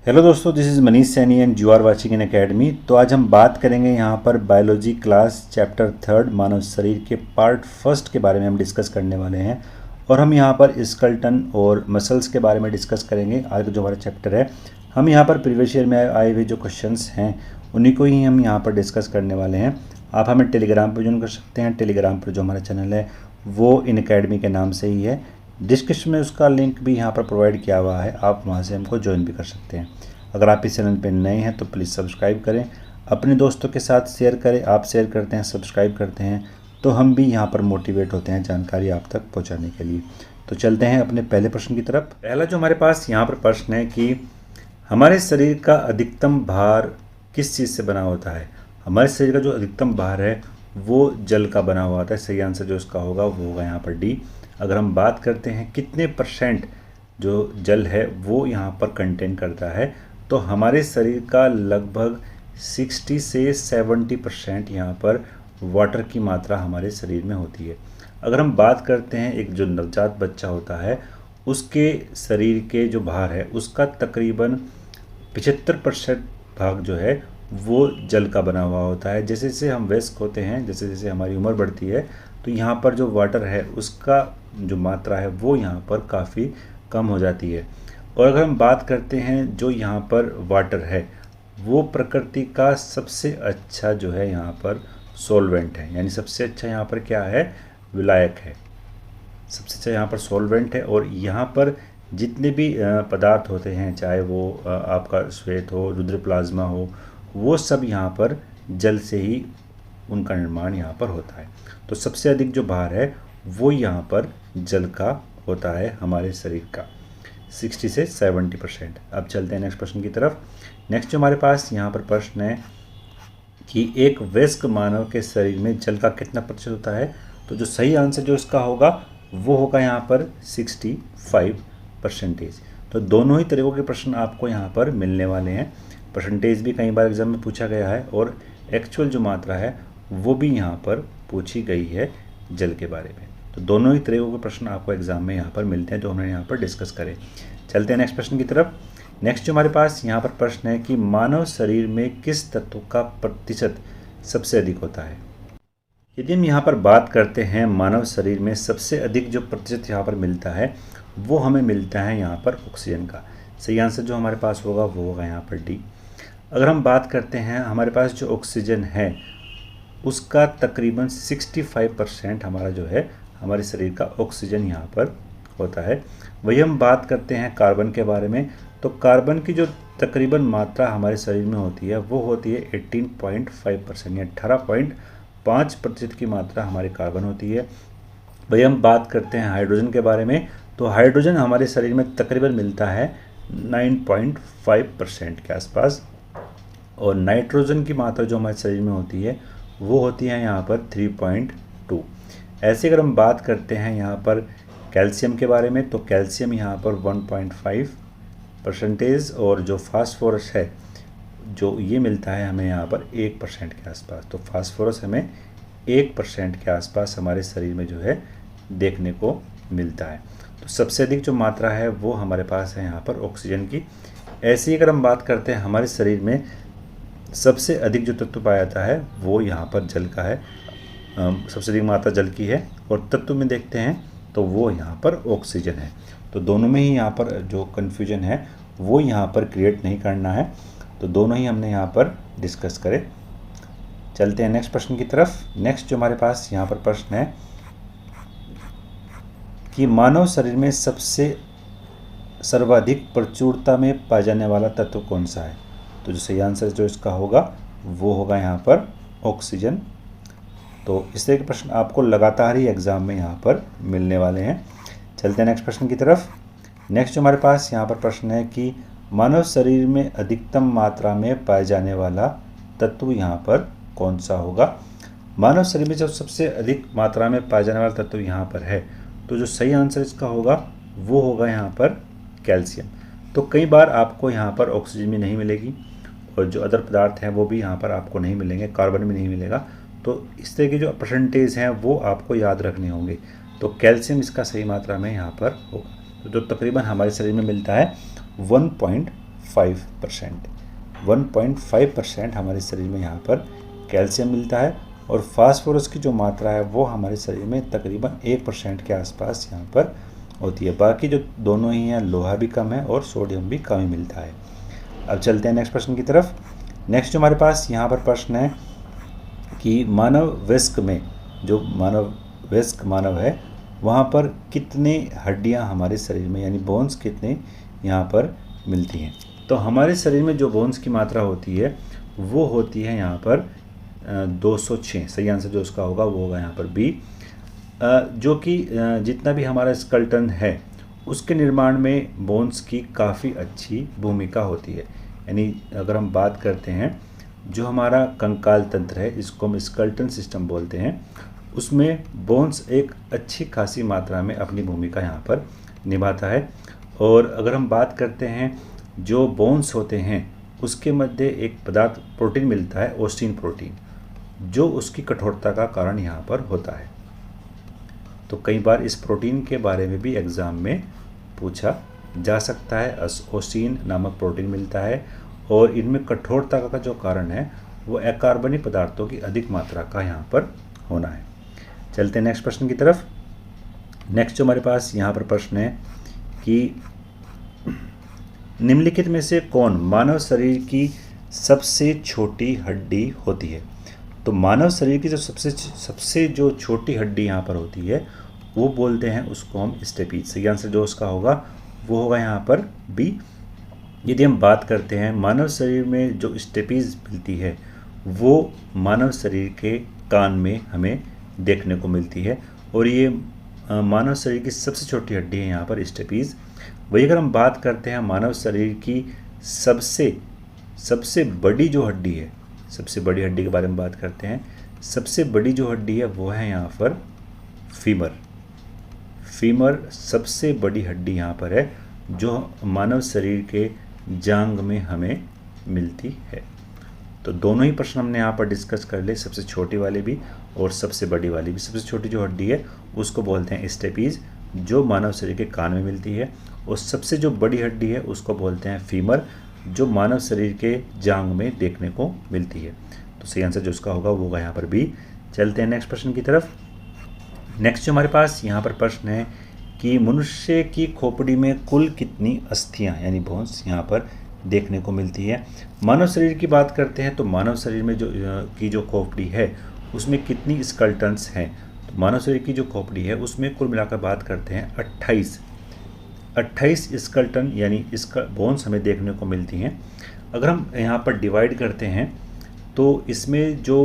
Hello दोस्तों, this is Manish Saini and you are watching in academy. तो आज हम बात करेंगे यहाँ पर बायोलॉजी क्लास चैप्टर 3 मानव शरीर के पार्ट फर्स्ट के बारे में हम डिस्कस करने वाले हैं। और हम यहाँ पर स्केलेटन और मसल्स के बारे में डिस्कस करेंगे। आज जो हमारा चैप्टर है, हम यहाँ पर प्रीवियस ईयर में आए हुए जो क्वेश्चंस हैं उन्हीं को ही हम यहाँ पर डिस्कस करने वाले हैं। आप हमें टेलीग्राम पर ज्वाइन कर सकते हैं। टेलीग्राम पर जो हमारा चैनल है वो इन एकेडमी के नाम से ही है। डिस्क्रिप्शन में उसका लिंक भी यहाँ पर प्रोवाइड किया हुआ है, आप वहाँ से हमको ज्वाइन भी कर सकते हैं। अगर आप इस चैनल पर नए हैं तो प्लीज़ सब्सक्राइब करें, अपने दोस्तों के साथ शेयर करें। आप शेयर करते हैं, सब्सक्राइब करते हैं तो हम भी यहाँ पर मोटिवेट होते हैं जानकारी आप तक पहुँचाने के लिए। तो चलते हैं अपने पहले प्रश्न की तरफ। पहला जो हमारे पास यहाँ पर प्रश्न है कि हमारे शरीर का अधिकतम भार किस चीज़ से बना होता है। हमारे शरीर का जो अधिकतम भार है वो जल का बना हुआ होता है। सही आंसर जो इसका होगा वो होगा यहाँ पर डी। अगर हम बात करते हैं कितने % जो जल है वो यहाँ पर कंटेन करता है, तो हमारे शरीर का लगभग 60 से 70% यहाँ पर वाटर की मात्रा हमारे शरीर में होती है। अगर हम बात करते हैं एक जो नवजात बच्चा होता है उसके शरीर के जो भार है उसका तकरीबन 75% भाग जो है वो जल का बना हुआ होता है। जैसे जैसे हम वयस्क होते हैं, जैसे जैसे हमारी उम्र बढ़ती है, तो यहाँ पर जो वाटर है उसका जो मात्रा है वो यहाँ पर काफ़ी कम हो जाती है। और अगर हम बात करते हैं जो यहाँ पर वाटर है वो प्रकृति का सबसे अच्छा जो है यहाँ पर सॉल्वेंट है, यानी सबसे अच्छा यहाँ पर क्या है, विलायक है। सबसे अच्छा यहाँ पर सॉल्वेंट है। और यहाँ पर जितने भी पदार्थ होते हैं, चाहे वो आपका श्वेत हो, रुद्र प्लाज्मा हो, वो सब यहाँ पर जल से ही उनका निर्माण यहाँ पर होता है। तो सबसे अधिक जो भार है वो यहाँ पर जल का होता है हमारे शरीर का, 60 से 70%। अब चलते हैं नेक्स्ट प्रश्न की तरफ। नेक्स्ट जो हमारे पास यहाँ पर प्रश्न है कि एक वयस्क मानव के शरीर में जल का कितना % होता है। तो जो सही आंसर जो इसका होगा वो होगा यहाँ पर 65%। तो दोनों ही तरीकों के प्रश्न आपको यहाँ पर मिलने वाले हैं। परसेंटेज भी कई बार एग्जाम में पूछा गया है और एक्चुअल जो मात्रा है वो भी यहाँ पर पूछी गई है जल के बारे में। तो दोनों ही तरीकों के प्रश्न आपको एग्जाम में यहाँ पर मिलते हैं जो हमने यहाँ पर डिस्कस करे। चलते हैं नेक्स्ट प्रश्न की तरफ। नेक्स्ट जो हमारे पास यहाँ पर प्रश्न है कि मानव शरीर में किस तत्व का प्रतिशत सबसे अधिक होता है। यदि हम यहाँ पर बात करते हैं मानव शरीर में सबसे अधिक जो प्रतिशत यहाँ पर मिलता है वो हमें मिलता है यहाँ पर ऑक्सीजन का। सही आंसर जो हमारे पास होगा वो होगा यहाँ पर डी। अगर हम बात करते हैं हमारे पास जो ऑक्सीजन है उसका तकरीबन 65% हमारा जो है हमारे शरीर का ऑक्सीजन यहाँ पर होता है। वही हम बात करते हैं कार्बन के बारे में, तो कार्बन की जो तकरीबन मात्रा हमारे शरीर में होती है वो होती है 18.5%, या 18.5% की मात्रा हमारे कार्बन होती है। वही हम बात करते हैं हाइड्रोजन के बारे में, तो हाइड्रोजन हमारे शरीर में तकरीबन मिलता है 9.5% के आसपास। और नाइट्रोजन की मात्रा जो हमारे शरीर में होती है वो होती है यहाँ पर 3.2। ऐसे अगर हम बात करते हैं यहाँ पर कैल्शियम के बारे में, तो कैल्शियम यहाँ पर 1.5%। और जो फास्फोरस है जो ये मिलता है हमें यहाँ पर 1% के आसपास। तो फास्फोरस हमें 1% के आसपास हमारे शरीर में जो है देखने को मिलता है। तो सबसे अधिक जो मात्रा है वो हमारे पास है यहाँ पर ऑक्सीजन की। ऐसे ही अगर हम बात करते हैं हमारे शरीर में सबसे अधिक जो तत्व पाया जाता है वो यहाँ पर जल का है। सबसे अधिक मात्रा जल की है। और तत्व में देखते हैं तो वो यहाँ पर ऑक्सीजन है। तो दोनों में ही यहाँ पर जो कन्फ्यूजन है वो यहाँ पर क्रिएट नहीं करना है। तो दोनों ही हमने यहाँ पर डिस्कस करे। चलते हैं नेक्स्ट प्रश्न की तरफ। नेक्स्ट जो हमारे पास यहाँ पर प्रश्न है कि मानव शरीर में सबसे सर्वाधिक प्रचुरता में पाया जाने वाला तत्व कौन सा है। तो जो सही आंसर जो इसका होगा वो होगा यहाँ पर ऑक्सीजन। तो इस तरह के प्रश्न आपको लगातार ही एग्जाम में यहाँ पर मिलने वाले हैं। चलते हैं नेक्स्ट प्रश्न की तरफ। नेक्स्ट जो हमारे पास यहाँ पर प्रश्न है कि मानव शरीर में अधिकतम मात्रा में पाए जाने वाला तत्व यहाँ पर कौन सा होगा। मानव शरीर में जब सबसे अधिक मात्रा में पाया जाने वाला तत्व यहाँ पर है, तो जो सही आंसर इसका होगा वो होगा यहाँ पर कैल्शियम। तो कई बार आपको यहाँ पर ऑक्सीजन भी नहीं मिलेगी और जो अदर पदार्थ हैं वो भी यहाँ पर आपको नहीं मिलेंगे, कार्बन भी नहीं मिलेगा। तो इस तरह के जो परसेंटेज हैं वो आपको याद रखने होंगे। तो कैल्शियम इसका सही मात्रा में यहाँ पर होगा, तो जो तकरीबन हमारे शरीर में मिलता है 1.5%। 1.5% हमारे शरीर में यहाँ पर कैल्शियम मिलता है और फास्फोरस की जो मात्रा है वो हमारे शरीर में तकरीबन 1% के आसपास यहाँ पर होती है। बाकी जो दोनों ही हैं, लोहा भी कम है और सोडियम भी कम ही मिलता है। अब चलते हैं नेक्स्ट प्रश्न की तरफ। नेक्स्ट जो हमारे पास यहाँ पर प्रश्न है कि मानव वयस्क में, जो वयस्क मानव है, वहाँ पर कितने हड्डियाँ हमारे शरीर में, यानी बोन्स कितने यहाँ पर मिलती हैं। तो हमारे शरीर में जो बोन्स की मात्रा होती है वो होती है यहाँ पर 206। सही आंसर जो उसका होगा वो होगा यहाँ पर बी। जो कि जितना भी हमारा स्केलेटन है उसके निर्माण में बोन्स की काफ़ी अच्छी भूमिका होती है। यानी अगर हम बात करते हैं जो हमारा कंकाल तंत्र है, इसको हम स्केलेटन सिस्टम बोलते हैं, उसमें बोन्स एक अच्छी खासी मात्रा में अपनी भूमिका यहाँ पर निभाता है। और अगर हम बात करते हैं जो बोन्स होते हैं उसके मध्य एक पदार्थ प्रोटीन मिलता है, ओस्टिन प्रोटीन, जो उसकी कठोरता का कारण यहाँ पर होता है। तो कई बार इस प्रोटीन के बारे में भी एग्ज़ाम में पूछा जा सकता है। ओस्टिन नामक प्रोटीन मिलता है और इनमें कठोरता का जो कारण है वो अकार्बनिक पदार्थों की अधिक मात्रा का यहाँ पर होना है। चलते हैं नेक्स्ट प्रश्न की तरफ। नेक्स्ट जो हमारे पास यहाँ पर प्रश्न है कि निम्नलिखित में से कौन मानव शरीर की सबसे छोटी हड्डी होती है। तो मानव शरीर की जो सबसे जो छोटी हड्डी यहाँ पर होती है वो बोलते हैं उसको हम स्टेपीज। सही आंसर जो उसका होगा वो होगा यहाँ पर बी। यदि हम बात करते हैं मानव शरीर में जो स्टेपीज मिलती है वो मानव शरीर के कान में हमें देखने को मिलती है और ये मानव शरीर की सबसे छोटी हड्डी है यहाँ पर स्टेपीज। वही अगर हम बात करते हैं मानव शरीर की सबसे बड़ी जो हड्डी है, सबसे बड़ी हड्डी के बारे में बात करते हैं, सबसे बड़ी जो हड्डी है वो है यहाँ पर फीमर। फीमर सबसे बड़ी हड्डी यहाँ पर है जो मानव शरीर के जांघ में हमें मिलती है। तो दोनों ही प्रश्न हमने यहाँ पर डिस्कस कर लिए, सबसे छोटी वाली भी और सबसे बड़ी वाली भी। सबसे छोटी जो हड्डी है उसको बोलते हैं स्टेपीज, जो मानव शरीर के कान में मिलती है, और सबसे जो बड़ी हड्डी है उसको बोलते हैं फीमर, जो मानव शरीर के जांघ में देखने को मिलती है। तो सही आंसर जो उसका होगा वो होगा यहाँ पर बी। चलते हैं नेक्स्ट प्रश्न की तरफ। नेक्स्ट जो हमारे पास यहाँ पर प्रश्न है कि मनुष्य की खोपड़ी में कुल कितनी अस्थियाँ यानी बोन्स यहाँ पर देखने को मिलती है। मानव शरीर की बात करते हैं तो मानव शरीर में जो खोपड़ी है उसमें कितनी स्केलेटन्स हैं। तो मानव शरीर की जो खोपड़ी है उसमें कुल मिलाकर बात करते हैं 28 स्केलेटन यानी इसका बोन्स हमें देखने को मिलती हैं। अगर हम यहाँ पर डिवाइड करते हैं तो इसमें जो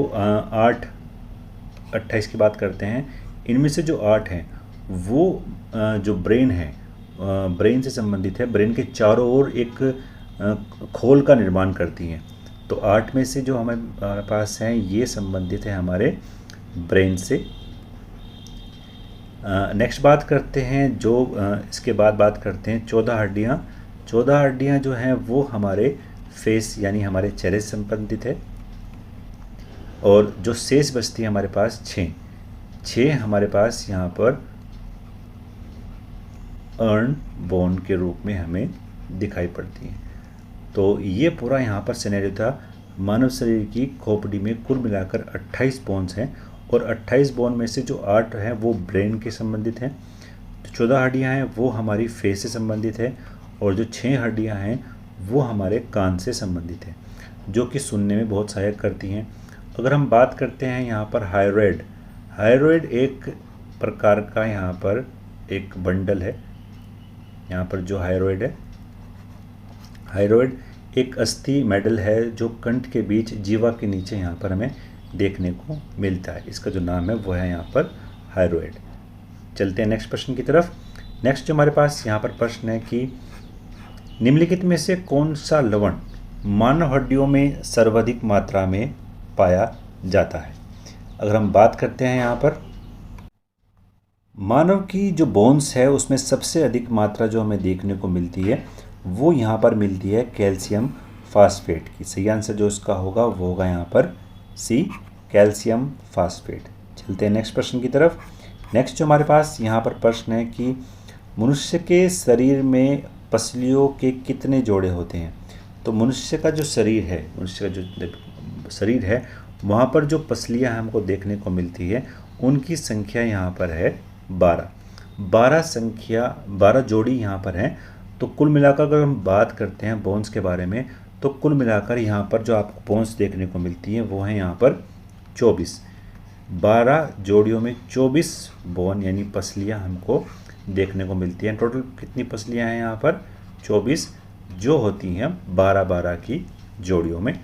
28 की बात करते हैं, इनमें से जो 8 हैं वो जो ब्रेन है, ब्रेन से संबंधित है, ब्रेन के चारों ओर एक खोल का निर्माण करती हैं। तो 8 में से जो हमारे पास हैं ये संबंधित है हमारे ब्रेन से। नेक्स्ट बात करते हैं जो इसके बाद बात करते हैं 14 हड्डियाँ। 14 हड्डियाँ जो हैं वो हमारे फेस यानी हमारे चेहरे से संबंधित है, और जो शेष बचती है हमारे पास 6 हमारे पास यहाँ पर अर्न बोन के रूप में हमें दिखाई पड़ती हैं। तो ये पूरा यहाँ पर सिनेरियो था। मानव शरीर की खोपड़ी में कुल मिलाकर 28 बोन्स हैं और 28 बोन में से जो 8 हैं वो ब्रेन के संबंधित हैं, जो 14 हड्डियाँ हैं वो हमारी फेस से संबंधित है, और जो 6 हड्डियाँ हैं वो हमारे कान से संबंधित हैं, जो कि सुनने में बहुत सहायक करती हैं। अगर हम बात करते हैं यहाँ पर हाइरोइड एक प्रकार का यहाँ पर एक बंडल है। यहाँ पर जो हाइरोइड एक अस्थि मेडल है जो कंठ के बीच जीवा के नीचे यहाँ पर हमें देखने को मिलता है। इसका जो नाम है वो है यहाँ पर हाइरोइड। चलते हैं नेक्स्ट प्रश्न की तरफ। नेक्स्ट जो हमारे पास यहाँ पर प्रश्न है कि निम्नलिखित में से कौन सा लवण मानव हड्डियों में सर्वाधिक मात्रा में पाया जाता है। अगर हम बात करते हैं यहाँ पर मानव की जो बोन्स है उसमें सबसे अधिक मात्रा जो हमें देखने को मिलती है वो यहाँ पर मिलती है कैल्शियम फास्फेट की। सही आंसर जो इसका होगा वो होगा यहाँ पर सी, कैल्शियम फास्फेट। चलते हैं नेक्स्ट प्रश्न की तरफ। नेक्स्ट जो हमारे पास यहाँ पर प्रश्न है कि मनुष्य के शरीर में पसलियों के कितने जोड़े होते हैं। तो मनुष्य का जो शरीर है, मनुष्य का जो शरीर है, वहाँ पर जो पसलियाँ हमको देखने को मिलती है उनकी संख्या यहाँ पर है 12। 12 जोड़ी यहाँ पर हैं। तो कुल मिलाकर अगर हम बात करते हैं बोन्स के बारे में, तो कुल मिलाकर यहाँ पर जो आपको बोन्स देखने को मिलती हैं वो हैं यहाँ पर 24। 12 जोड़ियों में 24 बोन यानी पसलियाँ हमको देखने को मिलती हैं। टोटल कितनी पसलियाँ हैं यहाँ पर? 24, जो होती हैं 12-12 की जोड़ियों में।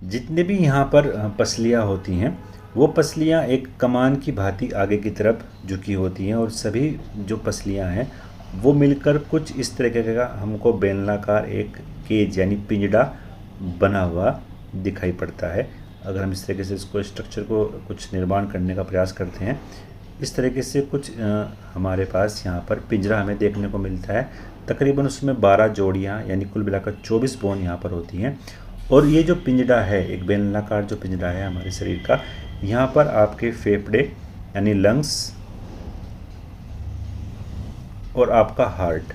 जितने भी यहाँ पर पसलियाँ होती हैं वो पसलियाँ एक कमान की भांति आगे की तरफ झुकी होती हैं, और सभी जो पसलियाँ हैं वो मिलकर कुछ इस तरीके का हमको बेलनाकार एक केज यानी पिंजड़ा बना हुआ दिखाई पड़ता है। अगर हम इस तरीके से इसको स्ट्रक्चर को कुछ निर्माण करने का प्रयास करते हैं, इस तरीके से कुछ हमारे पास यहाँ पर पिंजरा हमें देखने को मिलता है। तकरीबन उसमें 12 जोड़ियाँ यानी कुल मिलाकर 24 बोन यहाँ पर होती हैं। और ये जो पिंजड़ा है, एक बेलनाकार जो पिंजड़ा है हमारे शरीर का, यहाँ पर आपके फेफड़े यानी लंग्स और आपका हार्ट,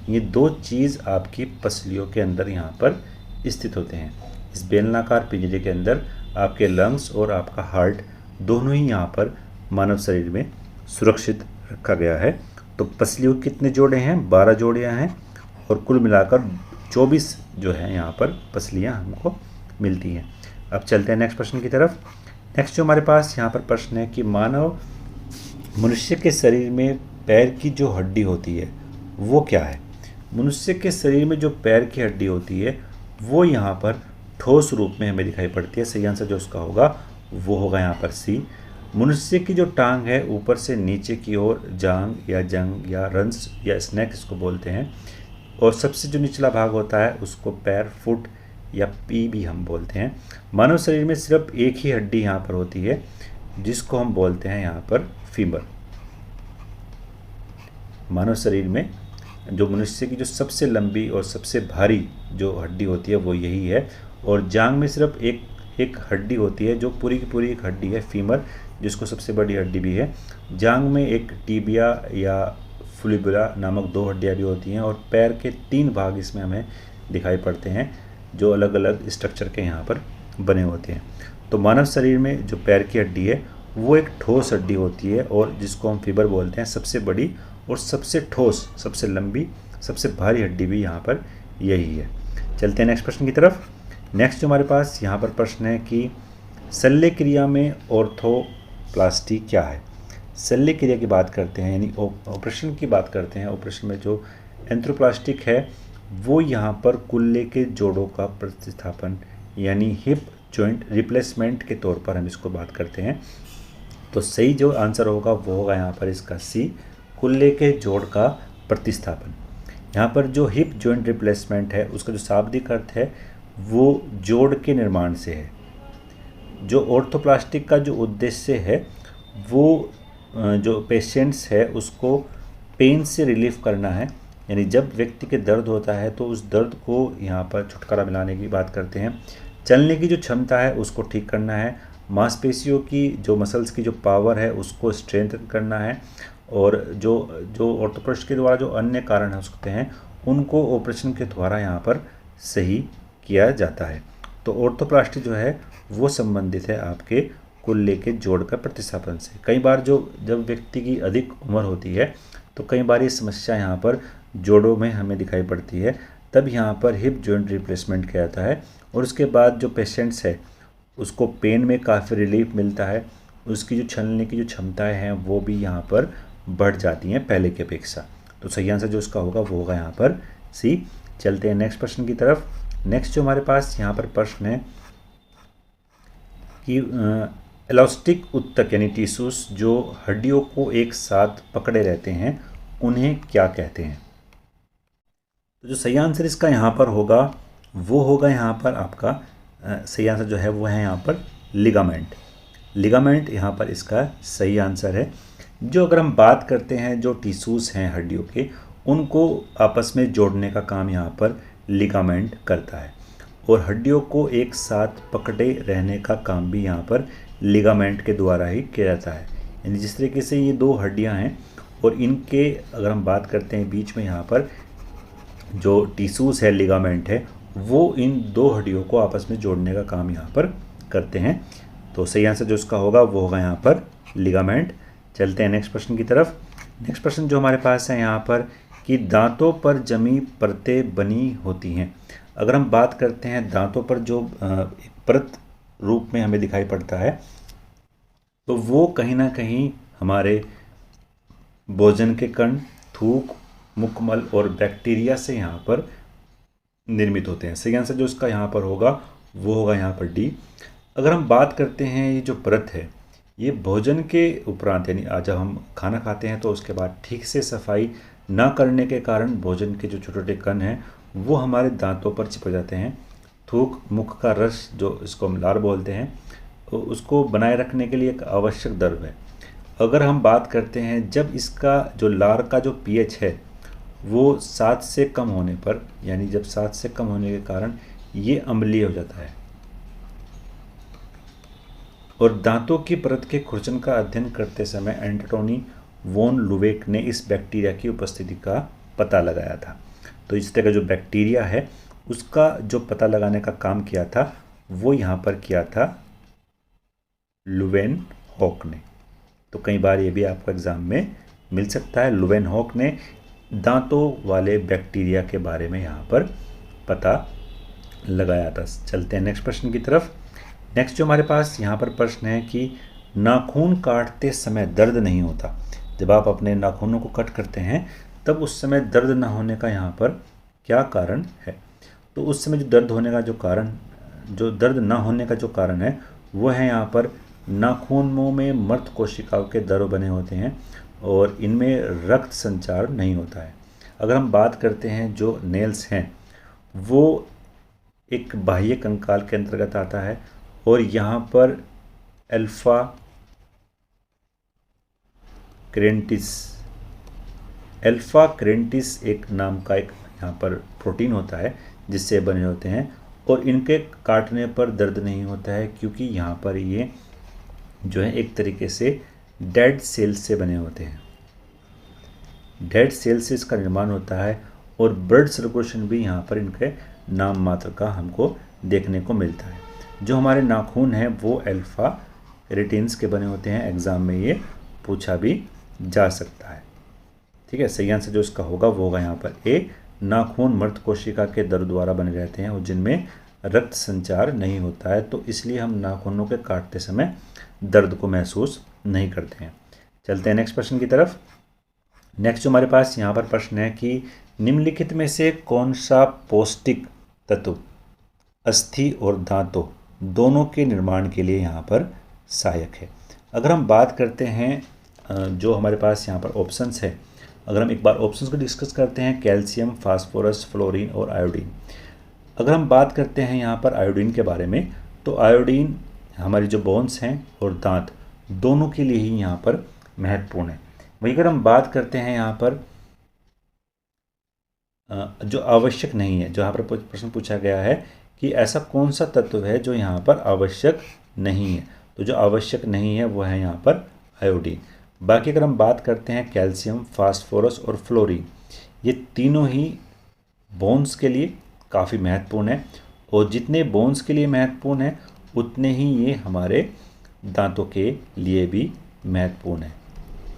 ये दो चीज़ आपकी पसलियों के अंदर यहाँ पर स्थित होते हैं। इस बेलनाकार पिंजरे के अंदर आपके लंग्स और आपका हार्ट दोनों ही यहाँ पर मानव शरीर में सुरक्षित रखा गया है। तो पसलियों के कितने जोड़े हैं? 12 जोड़ियाँ हैं, और कुल मिलाकर 24 जो है यहाँ पर पसलियाँ हमको मिलती हैं। अब चलते हैं नेक्स्ट प्रश्न की तरफ। नेक्स्ट जो हमारे पास यहाँ पर प्रश्न है कि मनुष्य के शरीर में पैर की जो हड्डी होती है वो क्या है? मनुष्य के शरीर में जो पैर की हड्डी होती है वो यहाँ पर ठोस रूप में हमें दिखाई पड़ती है। सही आंसर जो उसका होगा वो होगा यहाँ पर सी। मनुष्य की जो टांग है ऊपर से नीचे की ओर जांग या जंग या रंस या स्नैक इसको बोलते हैं, और सबसे जो निचला भाग होता है उसको पैर, फुट या पी भी हम बोलते हैं। मानव शरीर में सिर्फ एक ही हड्डी यहाँ पर होती है जिसको हम बोलते हैं यहाँ पर फीमर। मानव शरीर में जो मनुष्य की जो सबसे लंबी और सबसे भारी जो हड्डी होती है वो यही है, और जांग में सिर्फ एक हड्डी होती है जो पूरी की पूरी एक हड्डी है, फीमर, जिसको सबसे बड़ी हड्डी भी है। जांग में एक टीबिया या फुलिबुला नामक 2 हड्डियाँ भी होती हैं, और पैर के 3 भाग इसमें हमें दिखाई पड़ते हैं जो अलग अलग स्ट्रक्चर के यहाँ पर बने होते हैं। तो मानव शरीर में जो पैर की हड्डी है वो एक ठोस हड्डी होती है, और जिसको हम फीबर बोलते हैं। सबसे बड़ी और सबसे ठोस, सबसे लंबी, सबसे भारी हड्डी भी यहाँ पर यही है। चलते हैं नेक्स्ट प्रश्न की तरफ। नेक्स्ट जो हमारे पास यहाँ पर प्रश्न है कि शल्य क्रिया में ऑर्थोप्लास्टी क्या है? शल्य क्रिया की बात करते हैं यानी ऑपरेशन की बात करते हैं। ऑपरेशन में जो एंथ्रोप्लास्टिक है वो यहाँ पर कुल्ले के जोड़ों का प्रतिस्थापन यानी हिप जॉइंट रिप्लेसमेंट के तौर पर हम इसको बात करते हैं। तो सही जो आंसर होगा वो होगा यहाँ पर इसका सी, कुल्ले के जोड़ का प्रतिस्थापन। यहाँ पर जो हिप जॉइंट रिप्लेसमेंट है उसका जो शाब्दिक अर्थ है वो जोड़ के निर्माण से है। जो ऑर्थोप्लास्टिक का जो उद्देश्य है वो जो पेशेंट्स है उसको पेन से रिलीफ करना है, यानी जब व्यक्ति के दर्द होता है तो उस दर्द को यहाँ पर छुटकारा मिलाने की बात करते हैं। चलने की जो क्षमता है उसको ठीक करना है, मांसपेशियों की जो मसल्स की जो पावर है उसको स्ट्रेंथन करना है, और जो ऑर्थोप्लास्टी के द्वारा जो अन्य कारण हो सकते हैं उनको ऑपरेशन के द्वारा यहाँ पर सही किया जाता है। तो ऑर्थोप्लास्टी जो है वो संबंधित है आपके कुल्ले के जोड़ का प्रतिस्थापन से। कई बार जब व्यक्ति की अधिक उम्र होती है तो कई बार ये समस्या यहाँ पर जोड़ों में हमें दिखाई पड़ती है, तब यहाँ पर हिप जॉइंट रिप्लेसमेंट किया जाता है, और उसके बाद जो पेशेंट्स है उसको पेन में काफ़ी रिलीफ मिलता है, उसकी जो चलने की जो क्षमताएं हैं वो भी यहाँ पर बढ़ जाती हैं पहले की अपेक्षा। तो सही आंसर जो उसका होगा वो होगा यहाँ पर सी। चलते हैं नेक्स्ट प्रश्न की तरफ। नेक्स्ट जो हमारे पास यहाँ पर प्रश्न है कि इलास्टिक उत्तक यानी टिश्यूज जो हड्डियों को एक साथ पकड़े रहते हैं उन्हें क्या कहते हैं? तो जो सही आंसर इसका यहाँ पर होगा वो होगा यहाँ पर आपका सही आंसर जो है वो है यहाँ पर लिगामेंट। लिगामेंट यहाँ पर इसका सही आंसर है। जो अगर हम बात करते हैं जो टिश्यूज़ हैं हड्डियों के उनको आपस में जोड़ने का काम यहाँ पर लिगामेंट करता है, और हड्डियों को एक साथ पकड़े रहने का काम भी यहाँ पर लिगामेंट के द्वारा ही किया जाता है। यानी जिस तरीके से ये 2 हड्डियाँ हैं और इनके अगर हम बात करते हैं बीच में यहाँ पर जो टिश्यूज़ है, लिगामेंट है, वो इन दो हड्डियों को आपस में जोड़ने का काम यहाँ पर करते हैं। तो सही आंसर जो इसका होगा वो होगा यहाँ पर लिगामेंट। चलते हैं नेक्स्ट प्रश्न की तरफ। नेक्स्ट प्रश्न जो हमारे पास है यहाँ पर कि दांतों पर जमी परतें बनी होती हैं। अगर हम बात करते हैं दांतों पर जो एक परत रूप में हमें दिखाई पड़ता है, तो वो कहीं ना कहीं हमारे भोजन के कण, थूक, मुखमल और बैक्टीरिया से यहाँ पर निर्मित होते हैं। सही आंसर जो इसका यहाँ पर होगा वो होगा यहाँ पर डी। अगर हम बात करते हैं ये जो परत है, ये भोजन के उपरांत यानी आज जब हम खाना खाते हैं तो उसके बाद ठीक से सफाई ना करने के कारण भोजन के जो छोटे छोटे कण हैं वो हमारे दांतों पर चिपक जाते हैं। थूक, मुख का रस जो इसको हम लार बोलते हैं, तो उसको बनाए रखने के लिए एक आवश्यक द्रव है। अगर हम बात करते हैं जब इसका जो लार का जो पीएच है वो 7 से कम होने पर, यानी जब 7 से कम होने के कारण ये अम्लीय हो जाता है। और दांतों की परत के खुरचन का अध्ययन करते समय एंटोनी वॉन लुवेक ने इस बैक्टीरिया की उपस्थिति का पता लगाया था। तो इस तरह का जो बैक्टीरिया है उसका जो पता लगाने का काम किया था वो यहाँ पर किया था लुवेनहॉक ने। तो कई बार ये भी आपको एग्जाम में मिल सकता है। लुवेनहॉक ने दांतों वाले बैक्टीरिया के बारे में यहाँ पर पता लगाया था। चलते हैं नेक्स्ट प्रश्न की तरफ। नेक्स्ट जो हमारे पास यहाँ पर प्रश्न है कि नाखून काटते समय दर्द नहीं होता। जब आप अपने नाखूनों को कट करते हैं तब उस समय दर्द ना होने का यहाँ पर क्या कारण है? तो उस समय जो दर्द होने का जो कारण, जो दर्द ना होने का जो कारण है वो है यहाँ पर नाखूनों में मृत कोशिकाओं के द्रव बने होते हैं और इनमें रक्त संचार नहीं होता है। अगर हम बात करते हैं जो नेल्स हैं वो एक बाह्य कंकाल के अंतर्गत आता है और यहाँ पर अल्फा क्रेंटिस एक नाम का एक यहाँ पर प्रोटीन होता है जिससे बने होते हैं और इनके काटने पर दर्द नहीं होता है क्योंकि यहाँ पर ये जो है एक तरीके से डेड सेल्स से बने होते हैं। डेड सेल से इसका निर्माण होता है और ब्लड सर्कुलेशन भी यहाँ पर इनके नाम मात्र का हमको देखने को मिलता है। जो हमारे नाखून हैं वो अल्फा केराटिन्स के बने होते हैं। एग्जाम में ये पूछा भी जा सकता है। ठीक है, सही आंसर जो इसका होगा वो होगा यहाँ पर ए। नाखून मृत कोशिका के द्रव द्वारा बने रहते हैं और जिनमें रक्त संचार नहीं होता है, तो इसलिए हम नाखूनों के काटते समय दर्द को महसूस नहीं करते हैं। चलते हैं नेक्स्ट प्रश्न की तरफ। नेक्स्ट जो हमारे पास यहाँ पर प्रश्न है कि निम्नलिखित में से कौन सा पौष्टिक तत्व अस्थि और दांतों दोनों के निर्माण के लिए यहाँ पर सहायक है? अगर हम बात करते हैं जो हमारे पास यहाँ पर ऑप्शंस है, अगर हम एक बार ऑप्शंस को डिस्कस करते हैं, कैल्शियम, फास्फोरस, फ्लोरीन और आयोडीन। अगर हम बात करते हैं यहाँ पर आयोडीन के बारे में, तो आयोडीन हमारी जो बोन्स हैं और दांत दोनों के लिए ही यहाँ पर महत्वपूर्ण है। वहीं अगर हम बात करते हैं यहाँ पर जो आवश्यक नहीं है, जो यहाँ पर प्रश्न पूछा गया है कि ऐसा कौन सा तत्व है जो यहाँ पर आवश्यक नहीं है, तो जो आवश्यक नहीं है वो है यहाँ पर आयोडीन। बाकी अगर हम बात करते हैं कैल्शियम, फास्फोरस और फ्लोरीन, ये तीनों ही बोन्स के लिए काफ़ी महत्वपूर्ण है और जितने बोन्स के लिए महत्वपूर्ण है उतने ही ये हमारे दांतों के लिए भी महत्वपूर्ण है।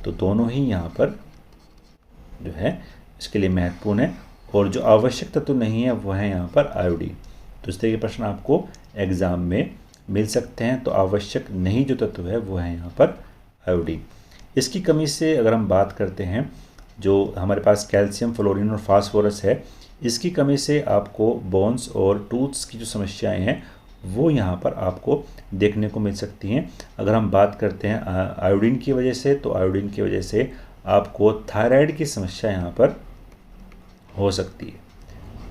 तो दोनों ही यहाँ पर जो है इसके लिए महत्वपूर्ण है और जो आवश्यक तत्व नहीं है वो है यहाँ पर आयोडीन। तो इस तरह के प्रश्न आपको एग्ज़ाम में मिल सकते हैं। तो आवश्यक नहीं जो तत्व है वो है यहाँ पर आयोडीन। इसकी कमी से अगर हम बात करते हैं, जो हमारे पास कैल्शियम, फ्लोरीन और फास्फोरस है, इसकी कमी से आपको बोन्स और टूथ्स की जो समस्याएं हैं वो यहाँ पर आपको देखने को मिल सकती हैं। अगर हम बात करते हैं आयोडीन की वजह से, तो आयोडीन की वजह से आपको थायराइड की समस्या यहाँ पर हो सकती है।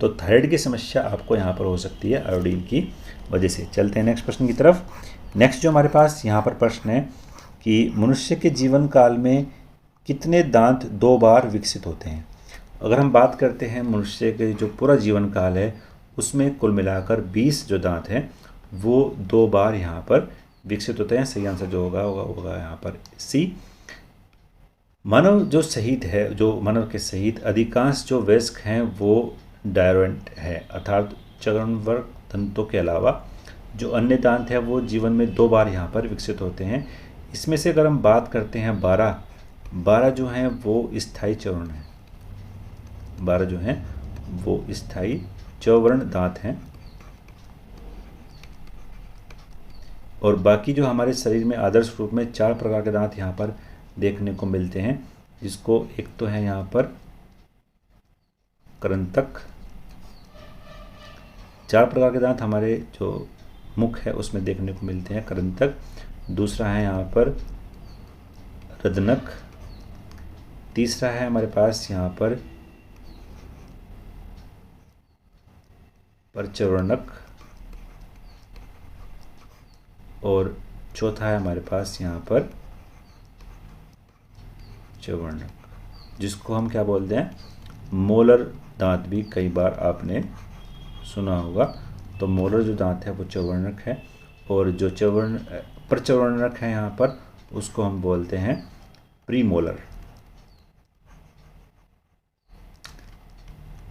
तो थायराइड की समस्या आपको यहाँ पर हो सकती है आयोडीन की वजह से। चलते हैं नेक्स्ट प्रश्न की तरफ। नेक्स्ट जो हमारे पास यहाँ पर प्रश्न है कि मनुष्य के जीवन काल में कितने दांत 2 बार विकसित होते हैं? अगर हम बात करते हैं मनुष्य के जो पूरा जीवन काल है उसमें कुल मिलाकर 20 जो दांत हैं वो 2 बार यहाँ पर विकसित होते हैं। सही आंसर जो होगा यहाँ पर सी। मानव जो सहित है, जो मानव के सहित अधिकांश जो वयस्क हैं वो डायरेंट है, अर्थात चरणवर्ग दंतों के अलावा जो अन्य दांत है वो जीवन में 2 बार यहाँ पर विकसित होते हैं। इसमें से अगर हम बात करते हैं 12 जो हैं वो स्थायी चौवर्ण हैं, 12 जो हैं वो स्थायी चौवर्ण दांत हैं। और बाकी जो हमारे शरीर में आदर्श रूप में 4 प्रकार के दांत यहाँ पर देखने को मिलते हैं, जिसको एक तो है यहाँ पर करंतक। 4 प्रकार के दांत हमारे जो मुख है उसमें देखने को मिलते हैं, करंतक। दूसरा है यहाँ पर रदनक। तीसरा है हमारे पास यहाँ पर परचर्वणक। और चौथा है हमारे पास यहाँ पर चौवर्णक, जिसको हम क्या बोलते हैं, मोलर दांत भी कई बार आपने सुना होगा। तो मोलर जो दांत है वो चौवर्णक है, और जो परचौवर्णक है यहाँ पर उसको हम बोलते हैं प्रीमोलर।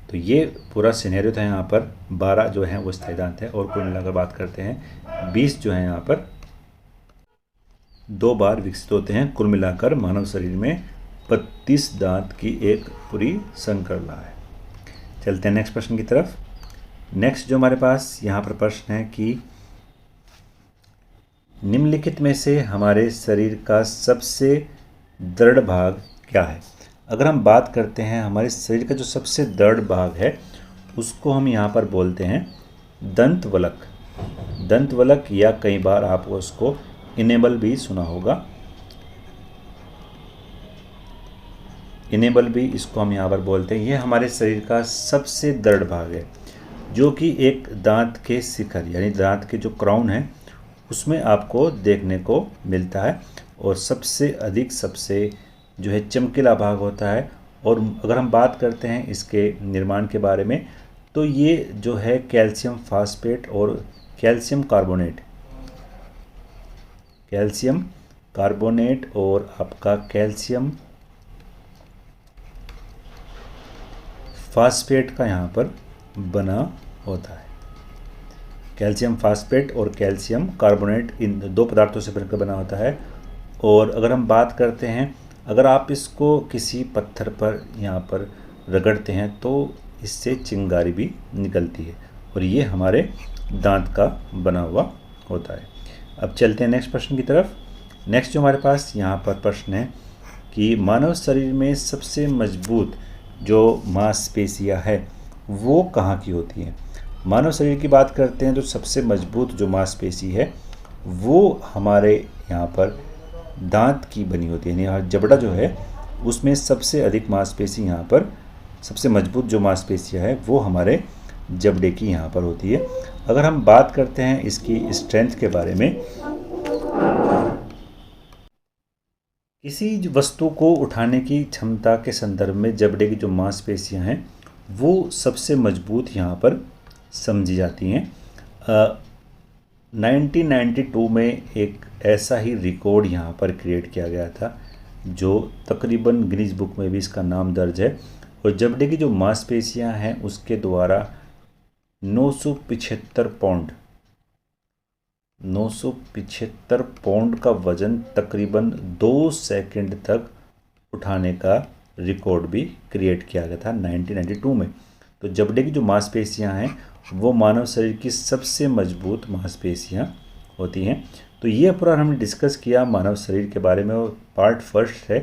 तो ये पूरा सिनेरियो था। यहाँ पर 12 जो हैं वो स्थायी दांत है, और कुल मिलाकर बात करते हैं 20 जो है यहाँ पर 2 बार विकसित होते हैं। कुल मिलाकर मानव शरीर में 32 दांत की एक पूरी श्रृंखला है। चलते हैं नेक्स्ट प्रश्न की तरफ। नेक्स्ट जो हमारे पास यहाँ पर प्रश्न है कि निम्नलिखित में से हमारे शरीर का सबसे दृढ़ भाग क्या है। अगर हम बात करते हैं हमारे शरीर का जो सबसे दृढ़ भाग है उसको हम यहाँ पर बोलते हैं दंतवलक। दंतवलक, या कई बार आप उसको इनेबल भी सुना होगा। इनेबल भी इसको हम यहाँ पर बोलते हैं। ये हमारे शरीर का सबसे दृढ़ भाग है, जो कि एक दांत के शिखर यानी दांत के जो क्राउन है उसमें आपको देखने को मिलता है, और सबसे अधिक सबसे जो है चमकीला भाग होता है। और अगर हम बात करते हैं इसके निर्माण के बारे में, तो ये जो है कैल्शियम फास्फेट और कैल्शियम कार्बोनेट और आपका कैल्शियम फास्फेट का यहाँ पर बना होता है। कैल्शियम फास्फेट और कैल्शियम कार्बोनेट इन 2 पदार्थों से बनकर बना होता है। और अगर हम बात करते हैं, अगर आप इसको किसी पत्थर पर यहाँ पर रगड़ते हैं तो इससे चिंगारी भी निकलती है, और ये हमारे दांत का बना हुआ होता है। अब चलते हैं नेक्स्ट प्रश्न की तरफ। नेक्स्ट जो हमारे पास यहाँ पर प्रश्न है कि मानव शरीर में सबसे मजबूत जो मांसपेशियाँ है वो कहाँ की होती हैं। मानव शरीर की बात करते हैं तो सबसे मजबूत जो मांसपेशी है वो हमारे यहाँ पर दांत की बनी होती है। यानी जबड़ा जो है उसमें सबसे अधिक मांसपेशी यहाँ पर, सबसे मजबूत जो मांसपेशियाँ है वो हमारे जबड़े की यहाँ पर होती है। अगर हम बात करते हैं इसकी स्ट्रेंथ के बारे में, किसी वस्तु को उठाने की क्षमता के संदर्भ में जबड़े की जो मांसपेशियाँ हैं वो सबसे मजबूत यहाँ पर समझी जाती हैं। 1992 में एक ऐसा ही रिकॉर्ड यहाँ पर क्रिएट किया गया था, जो तकरीबन गिनीज बुक में भी इसका नाम दर्ज है। और जबड़े की जो मांसपेशियाँ हैं उसके द्वारा 975 पाउंड का वज़न तकरीबन 2 सेकंड तक उठाने का रिकॉर्ड भी क्रिएट किया गया था 1992 में। तो जबड़े की जो मांसपेशियां हैं वो मानव शरीर की सबसे मजबूत मांसपेशियां होती हैं। तो ये पूरा हमने डिस्कस किया मानव शरीर के बारे में, और पार्ट फर्स्ट है।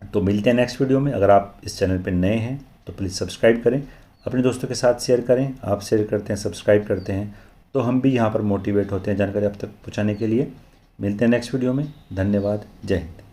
तो मिलते हैं नेक्स्ट वीडियो में। अगर आप इस चैनल पर नए हैं तो प्लीज़ सब्सक्राइब करें, अपने दोस्तों के साथ शेयर करें। आप शेयर करते हैं, सब्सक्राइब करते हैं तो हम भी यहाँ पर मोटिवेट होते हैं जानकारी आप तक पहुँचाने के लिए। मिलते हैं नेक्स्ट वीडियो में। धन्यवाद। जय हिंद।